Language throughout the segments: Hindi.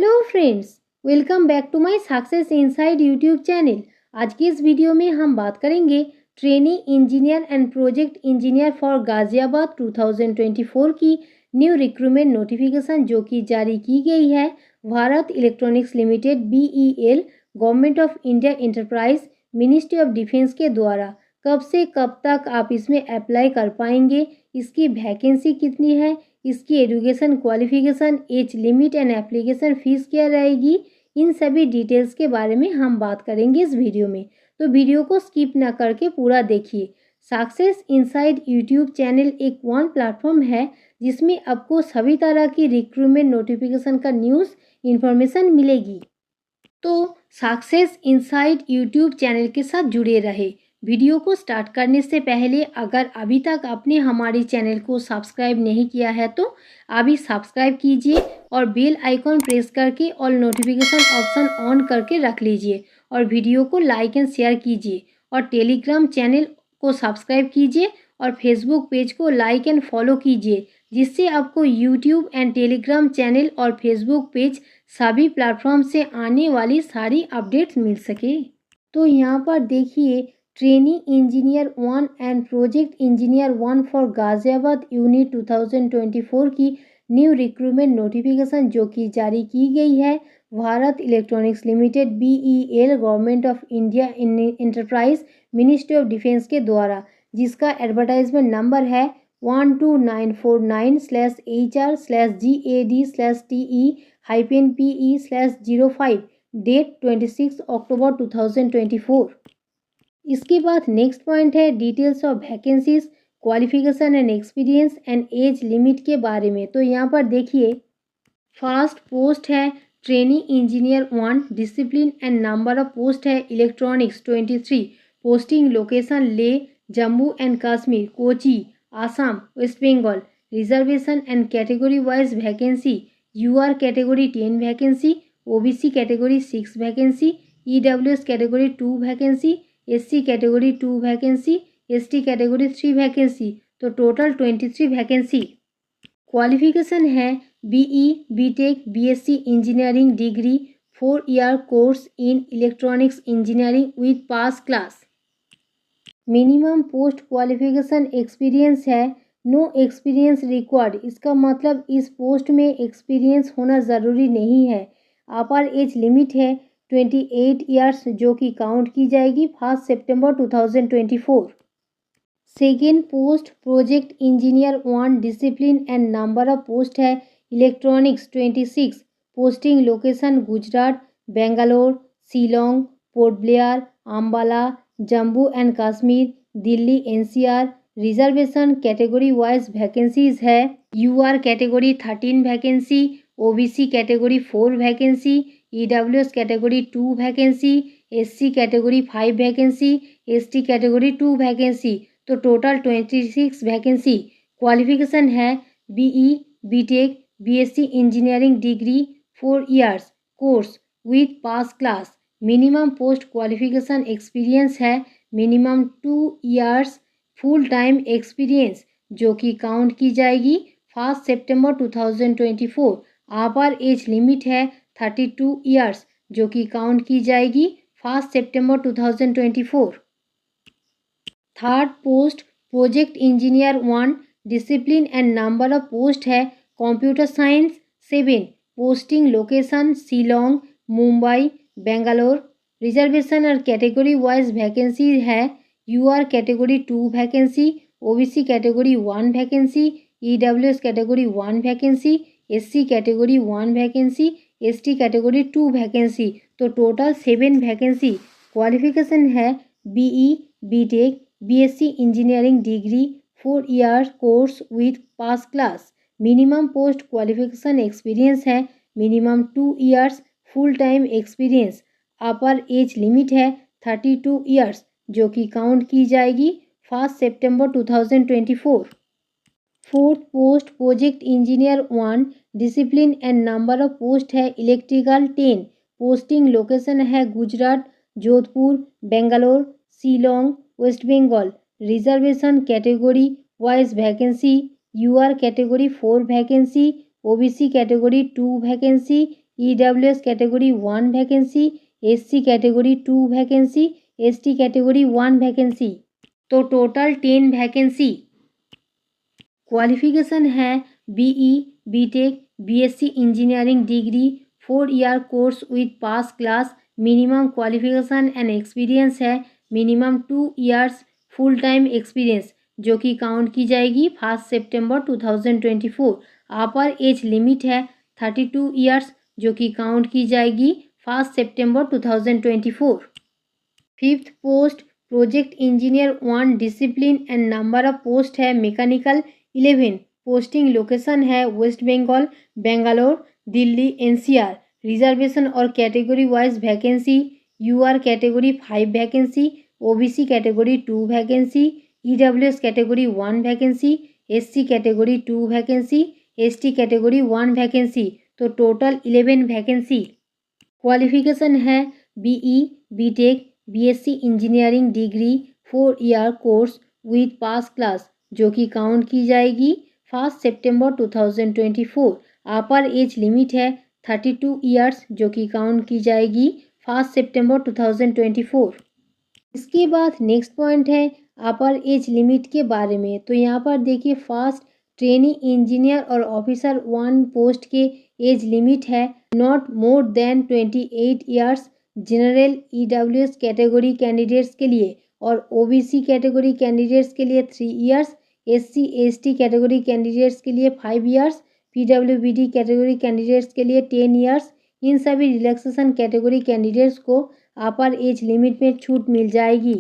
Hello friends, welcome back to my success inside YouTube channel. आज की इस वीडियो में हम बात करेंगे trainee engineer and project engineer for Ghaziabad 2024 की न्यू रिक्रूटमेंट नोटिफिकेशन जो कि जारी की गई है Bharat electronics limited BEL government of India enterprise ministry of defence के द्वारा। कब से कब तक आप इसमें अप्लाई कर पाएंगे, इसकी वैकेंसी कितनी है, इसकी education qualification, age limit and application fees क्या रहेगी, इन सभी डिटेल्स के बारे में हम बात करेंगे इस वीडियो में। तो वीडियो को स्किप ना करके पूरा देखिए। सक्सेस इनसाइड यूट्यूब चैनल एक वन प्लेटफॉर्म है जिसमें आपको सभी तरह की रिक्रूटमेंट नोटिफिकेशन का न्यूज़ इन्फॉर्मेशन मिलेगी। तो सक्सेस इनसाइड यूट्यूब चैनल के साथ जुड़े रहे। वीडियो को स्टार्ट करने से पहले अगर अभी तक आपने हमारे चैनल को सब्सक्राइब नहीं किया है तो अभी सब्सक्राइब कीजिए और बेल आइकॉन प्रेस करके ऑल नोटिफिकेशन ऑप्शन ऑन करके रख लीजिए और वीडियो को लाइक एंड शेयर कीजिए और टेलीग्राम चैनल को सब्सक्राइब कीजिए और फेसबुक पेज को लाइक एंड फॉलो कीजिए, जिससे आपको यूट्यूब एंड टेलीग्राम चैनल और फेसबुक पेज सभी प्लेटफॉर्म से आने वाली सारी अपडेट्स मिल सके। तो यहाँ पर देखिए, trainee engineer 1 and project engineer 1 for Ghaziabad unit 2024 की न्यू रिक्रूटमेंट नोटिफिकेशन जो कि जारी की गई है Bharat electronics limited BEL government of India enterprise ministry of defence के द्वारा, जिसका एडवर्टाइजमेंट नंबर है 12949/HR/GAD/TE-PE/05, डेट 26 अक्टूबर 2024। इसके बाद नेक्स्ट पॉइंट है details of vacancies, qualification and experience and age limit के बारे में। तो यहाँ पर देखिए, फर्स्ट पोस्ट है trainee engineer 1, discipline and number of post है electronics 23, posting location Leh, Jammu and Kashmir, Kochi, Assam, West Bengal. Reservation and category wise vacancy, UR category 10 vacancy, OBC category 6 vacancy, EWS category 2 vacancy, SC category 2 vacancy, ST category 3 vacancy. तो टोटल 23 वैकेंसी। क्वालिफिकेशन है BE, BTech, BSc engineering degree, 4 year course in electronics engineering with pass class. Minimum post qualification experience है, नो एक्सपीरियंस रिक्वायर्ड। इसका मतलब इस पोस्ट में एक्सपीरियंस होना ज़रूरी नहीं है। अपर एज लिमिट है 28 ईयर्स जो कि काउंट की जाएगी 1 सितंबर 2024। Second post project engineer 1, discipline and number of post है electronics 26, posting location Gujarat, Bangalore, Shillong, Port Blair, Ambala, Jammu and Kashmir, Delhi NCR। Reservation category wise vacancies है, UR category 13 vacancy, OBC category 4 vacancy, EWS category 2 vacancy, SC category 5 vacancy, ST category 2 vacancy. तो टोटल 26 वैकेंसी। क्वालिफिकेशन है BE, BTech, BSc engineering degree, 4 years course with pass class. Minimum post qualification experience है minimum 2 years full time experience जो कि काउंट की जाएगी 1 सितंबर 2024। अपर एज लिमिट है 32 ईयर्स जो कि काउंट की जाएगी 1 सितंबर 2024। Third post project engineer 1, discipline and number of post है computer science 7, posting location Shillong, Mumbai, Bangalore. Reservation और कैटेगरी वाइज वैकेंसी है, UR category 2 vacancy, OBC category 1 vacancy, EWS category 1 vacancy, SC category 1 vacancy, ST category 2 vacancy. तो टोटल 7 वैकेंसी। क्वालिफिकेशन है BE, BTech, BSc engineering degree, 4 year course with pass class. Minimum post qualification experience है minimum 2 years full time experience. Upper age limit है 32 ईयर्स जो कि काउंट की जाएगी 1 सितंबर 2024। Fourth post project engineer 1, discipline and number of post है इलेक्ट्रिकल 10, पोस्टिंग लोकेशन है Gujarat, Jodhpur, Bangalore, Shillong, West Bengal. Reservation category wise vacancy, UR category 4 vacancy, OBC category 2 vacancy, EWS category 1 vacancy, SC category 2 vacancy, ST category 1 vacancy, तो टोटल 10 वैकेंसी। क्वालिफिकेशन है BE, BTech, BSc engineering degree, 4 year course with pass class. Minimum qualification and experience है minimum 2 years full time experience, जो कि काउंट की जाएगी 1 सितंबर 2024। अपर एज लिमिट है 32 ईयर्स, जो कि काउंट की जाएगी 1 सितंबर 2024। Fifth post project engineer 1 discipline and number of post है मैकेनिकल 11। पोस्टिंग लोकेशन है वेस्ट बंगाल, बेंगलोर, दिल्ली, NCR। रिजर्वेशन और category wise vacancy, UR category 5 vacancy, OBC category 2 vacancy, EWS category 1 vacancy, SC category 2 vacancy, ST category 1 vacancy, तो टोटल 11 वैकेंसी। क्वालिफिकेशन है BE, BTech, BSc engineering degree, 4 year course with pass class, जो कि काउंट की जाएगी 1 सितंबर 2024। अपर एज लिमिट है 32 ईयर्स, जो कि काउंट की जाएगी 1 सितंबर 2024। इसके बाद नेक्स्ट पॉइंट है अपर एज लिमिट के बारे में। तो यहाँ पर देखिए फर्स्ट ट्रेनी इंजीनियर और ऑफिसर 1 पोस्ट के एज लिमिट है not more than 28 years general EWS category candidates के लिए, और OBC कैटेगरी कैंडिडेट्स के लिए 3 years, SC ST category candidates के लिए 5 ईयर्स, PWBD कैटेगरी कैंडिडेट्स के लिए 10 ईयर्स। इन सभी रिलैक्सेशन कैटेगरी कैंडिडेट्स को अपर एज लिमिट में छूट मिल जाएगी।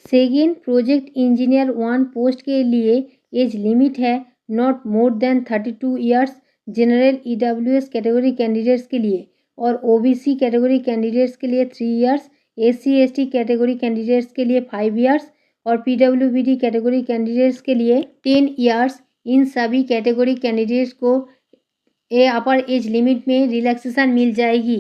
सेकेंड प्रोजेक्ट इंजीनियर 1 पोस्ट के लिए एज लिमिट है not more than 32 years general EWS category candidates के लिए, और OBC कैटेगरी कैंडिडेट्स के लिए 3 years, SC ST category candidates के लिए 5 ईयर्स, और PWBD कैटेगरी कैंडिडेट्स के लिए 10 ईयर्स। इन सभी कैटेगरी कैंडिडेट्स को अपर एज लिमिट में रिलैक्सेशन मिल जाएगी।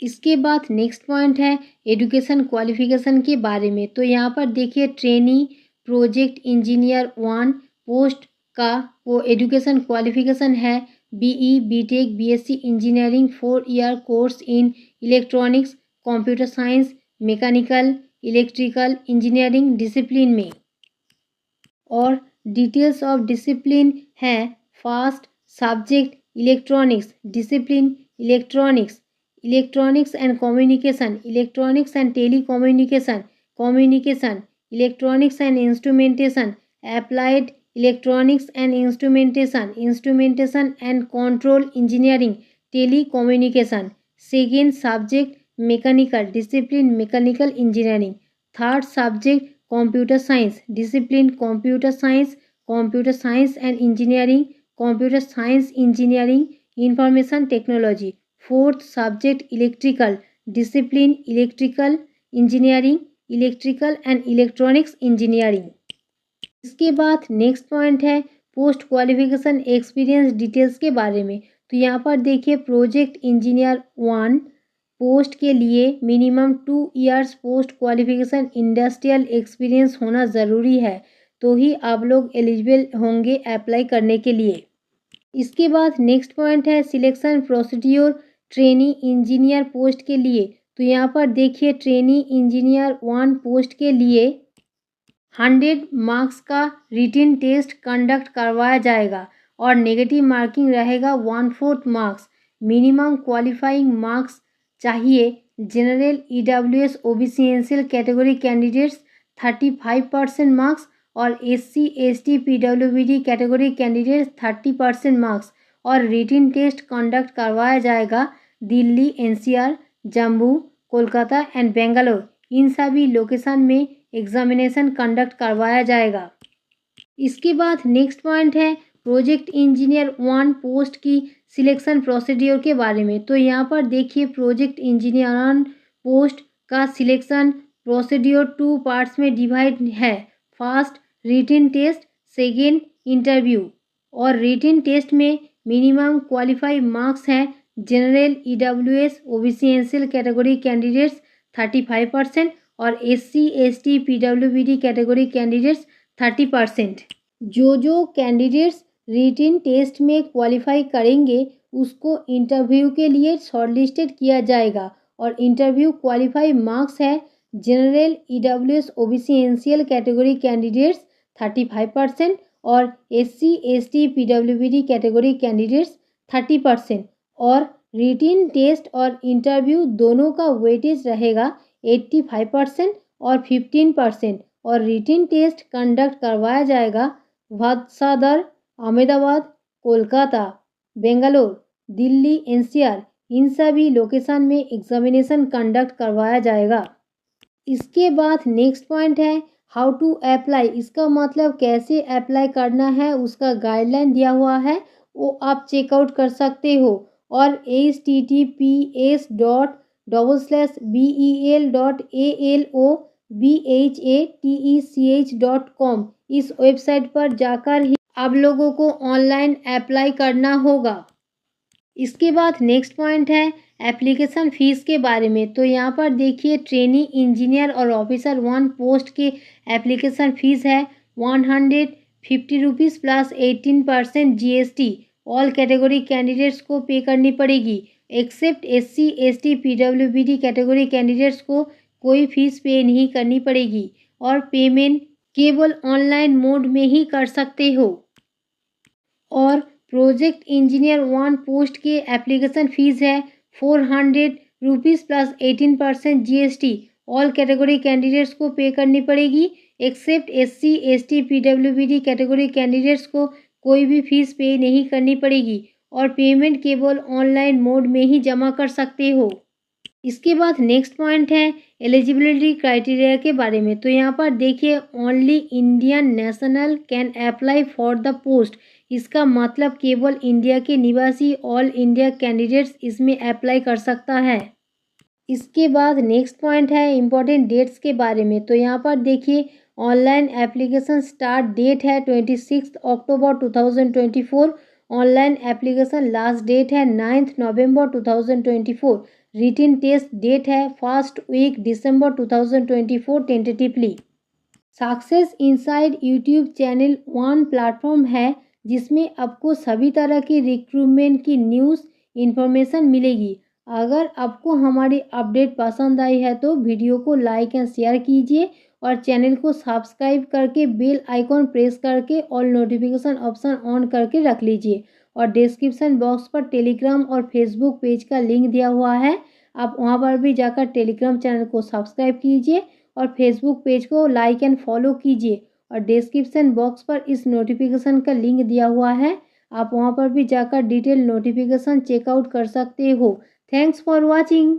इसके बाद नेक्स्ट पॉइंट है एजुकेशन क्वालिफिकेशन के बारे में। तो यहाँ पर देखिए ट्रेनी प्रोजेक्ट इंजीनियर 1 पोस्ट का वो एजुकेशन क्वालिफिकेशन है BE, BTech, BSc engineering 4 year course in electronics, computer science, mechanical, electrical engineering discipline में। और डिटेल्स ऑफ डिसिप्लिन है first subject electronics, discipline electronics, electronics and communication, electronics and telecommunication, communication, electronics and instrumentation, applied electronics and instrumentation, instrumentation and control engineering, telecommunication. Second subject mechanical, discipline mechanical engineering. Third subject computer science, discipline computer science, computer science and engineering, computer science engineering, information technology. Fourth subject electrical, discipline electrical engineering, electrical and electronics engineering. इसके बाद नेक्स्ट पॉइंट है पोस्ट क्वालिफिकेशन एक्सपीरियंस डिटेल्स के बारे में। तो यहाँ पर देखिए प्रोजेक्ट इंजीनियर 1 पोस्ट के लिए minimum 2 years post qualification industrial experience होना ज़रूरी है, तो ही आप लोग एलिजिबल होंगे अप्लाई करने के लिए। इसके बाद नेक्स्ट पॉइंट है selection procedure trainee engineer post के लिए। तो यहाँ पर देखिए ट्रेनी इंजीनियर 1 पोस्ट के लिए 100 मार्क्स का रिटन टेस्ट कंडक्ट करवाया जाएगा और नेगेटिव मार्किंग रहेगा 1/4 मार्क्स। मिनिमम क्वालिफाइंग मार्क्स चाहिए general EWS OBC NCL category candidates 35% marks, और SC ST PWBD category candidates 30% marks, और रिटन टेस्ट कंडक्ट करवाया जाएगा दिल्ली, NCR, जम्मू, कोलकाता एंड बेंगलोर। इन सभी लोकेशन में एग्जामिनेशन कंडक्ट करवाया जाएगा। इसके बाद नेक्स्ट पॉइंट है प्रोजेक्ट इंजीनियर 1 पोस्ट की सिलेक्शन प्रोसीड्योर के बारे में। तो यहाँ पर देखिए प्रोजेक्ट इंजीनियर 1 पोस्ट का सिलेक्शन प्रोसीड्योर 2 पार्ट्स में डिवाइड है। First written test, second interview. और रिटन टेस्ट में मिनिमम क्वालिफाई मार्क्स हैं general EWS OBC NCL category candidates 35% और SC ST PWBD category candidates 30%। जो कैंडिडेट्स रिटन टेस्ट में क्वालिफाई करेंगे उसको इंटरव्यू के लिए शॉर्टलिस्टेड किया जाएगा। और इंटरव्यू क्वालिफाई मार्क्स है general EWS OBC NCL category candidates 35% और SC ST PWBD category candidates 30% और रिटिन टेस्ट और इंटरव्यू दोनों का वेटेज रहेगा 85% और 15% और रिटिन टेस्ट कंडक्ट करवाया जाएगा वत्सादर, अहमदाबाद, कोलकाता, बेंगलोर, दिल्ली NCR इन सभी लोकेशन में एग्जामिनेशन कंडक्ट करवाया जाएगा। इसके बाद नेक्स्ट पॉइंट है हाउ टू अप्लाई। इसका मतलब कैसे अप्लाई करना है उसका गाइडलाइन दिया हुआ है, वो आप चेकआउट कर सकते हो। और https://bel.alobhatech.com इस वेबसाइट पर जाकर ही आप लोगों को ऑनलाइन अप्लाई करना होगा। इसके बाद नेक्स्ट पॉइंट है एप्लीकेशन फ़ीस के बारे में। तो यहाँ पर देखिए ट्रेनी इंजीनियर और ऑफिसर 1 पोस्ट के एप्लीकेशन फ़ीस है 150 rupees plus 18% GST। All category candidates को पे करनी पड़ेगी except SC ST PWBD category candidates को कोई फ़ीस पे नहीं करनी पड़ेगी और पेमेंट केवल ऑनलाइन मोड में ही कर सकते हो। और प्रोजेक्ट इंजीनियर 1 पोस्ट के एप्लीकेशन फ़ीस है 400 rupees plus 18% GST। All category candidates को पे करनी पड़ेगी except SC ST PWBD category candidates को कोई भी फ़ीस पे नहीं करनी पड़ेगी और पेमेंट केवल ऑनलाइन मोड में ही जमा कर सकते हो। इसके बाद नेक्स्ट पॉइंट है एलिजिबिलिटी क्राइटेरिया के बारे में। तो यहाँ पर देखिए only Indian national can apply for the post. इसका मतलब केवल इंडिया के निवासी ऑल इंडिया कैंडिडेट्स इसमें अप्लाई कर सकता है। इसके बाद नेक्स्ट पॉइंट है इम्पोर्टेंट डेट्स के बारे में। तो यहाँ पर देखिए ऑनलाइन एप्लीकेशन स्टार्ट डेट है 26 अक्टूबर 2024। ऑनलाइन एप्लीकेशन लास्ट डेट है 9 नवंबर 2024। रिटिन टेस्ट डेट है 1 वीक दिसंबर 2024 tentatively. Success inside YouTube channel 1 platform है जिसमें आपको सभी तरह की रिक्रूटमेंट की न्यूज़ इन्फॉर्मेशन मिलेगी। अगर आपको हमारी अपडेट पसंद आई है तो वीडियो को लाइक एंड शेयर कीजिए और चैनल को सब्सक्राइब करके बेल आइकॉन प्रेस करके ऑल नोटिफिकेशन ऑप्शन ऑन करके रख लीजिए। और डिस्क्रिप्शन बॉक्स पर टेलीग्राम और फेसबुक पेज का लिंक दिया हुआ है, आप वहां पर भी जाकर टेलीग्राम चैनल को सब्सक्राइब कीजिए और फेसबुक पेज को लाइक एंड फॉलो कीजिए। और डिस्क्रिप्शन बॉक्स पर इस नोटिफिकेशन का लिंक दिया हुआ है, आप वहां पर भी जाकर डिटेल नोटिफिकेशन चेकआउट कर सकते हो। Thanks for watching.